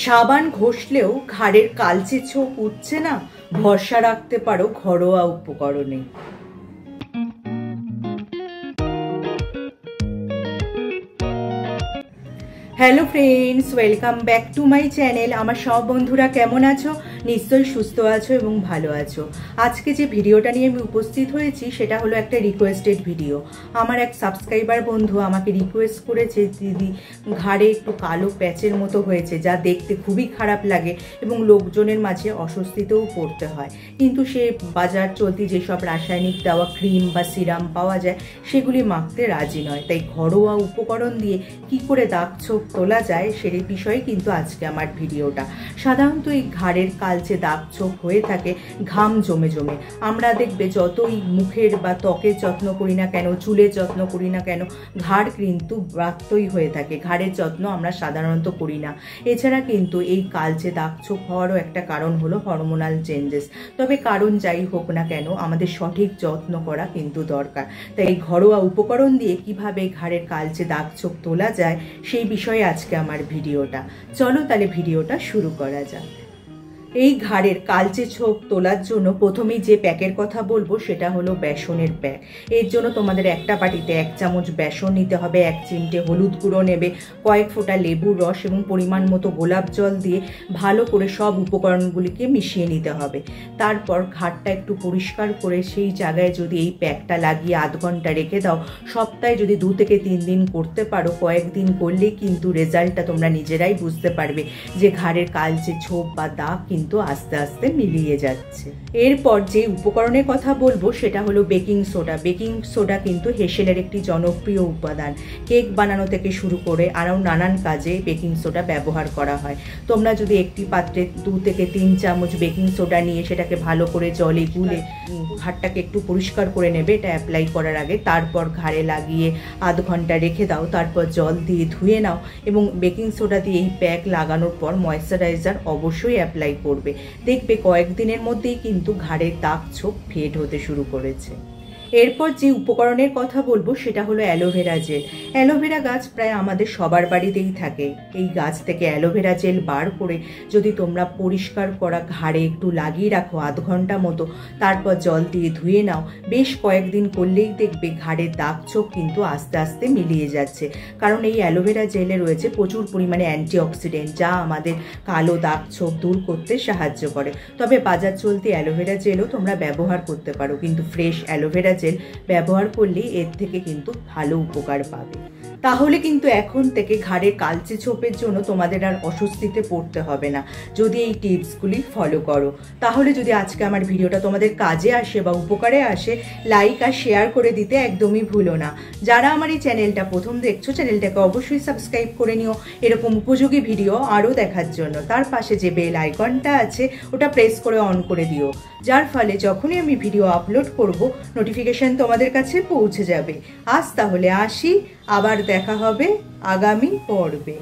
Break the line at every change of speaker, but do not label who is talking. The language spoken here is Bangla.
সাবান ঘষলেও ঘাড়ের কালচে ছোপ উঠছে না, ভরসা রাখতে পারো ঘরোয়া উপকরণে। Hello friends, welcome back to my channel. আমার সব বন্ধুরা কেমন আছো? নিশ্চয়ই সুস্থ আছো এবং ভালো আছো। আজকে যে ভিডিওটা নিয়ে আমি উপস্থিত হয়েছি সেটা হলো একটা রিকোয়েস্টেড ভিডিও। আমার এক সাবস্ক্রাইবার বন্ধু আমাকে রিকোয়েস্ট করেছে, দিদি ঘাড়ে একটু কালো প্যাচের মতো হয়েছে, যা দেখতে খুবই খারাপ লাগে এবং লোকজনের মাঝে অস্বস্তিতেও পড়তে হয়। কিন্তু সে বাজার চলতি যেসব রাসায়নিক দেওয়া ক্রিম বা সিরাম পাওয়া যায় সেগুলি মাখতে রাজি নয়। তাই ঘরোয়া উপকরণ দিয়ে কি করে দাগ ছোপ তোলা যায় সেই বিষয়ে কিন্তু আজকে আমার ভিডিওটা। সাধারণত এই ঘাড়ের কালচে দাগ ছোপ হয়ে থাকে ঘাম জমে জমে। আমরা দেখবে যতই মুখের বা ত্বকের যত্ন করি না কেন, চুলের যত্ন করি না কেন, ঘাড় কিন্তু ব্রাত্যই হয়ে থাকে। ঘাড়ের যত্ন আমরা সাধারণত করি না। এছাড়া কিন্তু এই কালচে দাগ ছোপ হওয়ারও একটা কারণ হলো হরমোনাল চেঞ্জেস। তবে কারণ যাই হোক না কেন, আমাদের সঠিক যত্ন করা কিন্তু দরকার। তাই এই ঘরোয়া উপকরণ দিয়ে কিভাবে ঘাড়ের কালচে দাগ ছোপ তোলা যায় সেই বিষয়ে আজকে আমার ভিডিওটা। চলো তাহলে ভিডিওটা শুরু করা যাক। এই ঘাড়ের কালচে ছোপ তোলার জন্য প্রথমেই যে প্যাকের কথা বলবো সেটা হলো বেসনের প্যাক। এর জন্য তোমাদের একটা বাটিতে 1 চামচ বেসন নিতে হবে, 1 চিমটে হলুদ গুঁড়ো নেবে, কয়েক ফোঁটা লেবুর রস এবং পরিমাণ মতো গোলাপ জল দিয়ে ভালো করে সব উপকরণগুলিকে মিশিয়ে নিতে হবে। তারপর ঘাড়টা একটু পরিষ্কার করে সেই জায়গায় যদি এই প্যাকটা লাগিয়ে আধ ঘন্টা রেখে দাও, সপ্তাহে যদি 2 থেকে 3 দিন করতে পারো, কয়েকদিন করলেই কিন্তু রেজাল্টটা তোমরা নিজেরাই বুঝতে পারবে যে ঘাড়ের কালচে ছোপ বা দাগ কিন্তু আস্তে আস্তে মিলিয়ে যাচ্ছে। এরপর যে উপকরণের কথা বলবো সেটা হলো বেকিং সোডা। বেকিং সোডা কিন্তু হেসেলের একটি জনপ্রিয় উপাদান। কেক বানানো থেকে শুরু করে আরও নানান কাজে বেকিং সোডা ব্যবহার করা হয়। তোমরা যদি একটি পাত্রে 2 থেকে 3 চামচ বেকিং সোডা নিয়ে সেটাকে ভালো করে জলে গুলে ঘাড়টাকে একটু পরিষ্কার করে নেবে এটা অ্যাপ্লাই করার আগে। তারপর ঘাড়ে লাগিয়ে আধ ঘন্টা রেখে দাও, তারপর জল দিয়ে ধুয়ে নাও এবং বেকিং সোডা দিয়ে এই প্যাক লাগানোর পর ময়েশ্চারাইজার অবশ্যই অ্যাপ্লাই করবে। দেখবে কয়েকদিনের মধ্যেই কিন্তু ঘাড়ের দাগ ছোপ ফেড হতে শুরু করেছে। এরপর যে উপকরণের কথা বলবো সেটা হলো অ্যালোভেরা জেল। অ্যালোভেরা গাছ প্রায় আমাদের সবার বাড়িতেই থাকে। এই গাছ থেকে অ্যালোভেরা জেল বার করে যদি তোমরা পরিষ্কার করা ঘাড়ে একটু লাগিয়ে রাখো আধ ঘন্টা মতো, তারপর জল দিয়ে ধুয়ে নাও, বেশ কয়েকদিন করলেই দেখবে ঘাড়ের দাগ ছোপ কিন্তু আস্তে আস্তে মিলিয়ে যাচ্ছে। কারণ এই অ্যালোভেরা জেলে রয়েছে প্রচুর পরিমাণে অ্যান্টিঅক্সিডেন্ট, যা আমাদের কালো দাগ ছোপ দূর করতে সাহায্য করে। তবে বাজার চলতি অ্যালোভেরা জেলও তোমরা ব্যবহার করতে পারো, কিন্তু ফ্রেশ অ্যালোভেরা জেল ব্যবহার করলেই এর থেকে কিন্তু ভালো উপকার পাবে। তাহলে কিন্তু এখন থেকে ঘাড়ের কালচে ছোপের জন্য তোমাদের আর অস্বস্তিতে পড়তে হবে না যদি এই টিপসগুলি ফলো করো। তাহলে যদি আজকে আমার ভিডিওটা তোমাদের কাজে আসে বা উপকারে আসে, লাইক আর শেয়ার করে দিতে একদমই ভুলো না। যারা আমার এই চ্যানেলটা প্রথম দেখছো, চ্যানেলটাকে অবশ্যই সাবস্ক্রাইব করে নিও এরকম উপযোগী ভিডিও আরও দেখার জন্য। তার পাশে যে বেল আইকনটা আছে ওটা প্রেস করে অন করে দিও, যার ফলে যখনই আমি ভিডিও আপলোড করব নোটিফিকেশন তোমাদের কাছে পৌঁছে যাবে। আজ তাহলে আসি, আবার দেখা হবে আগামী পর্বে।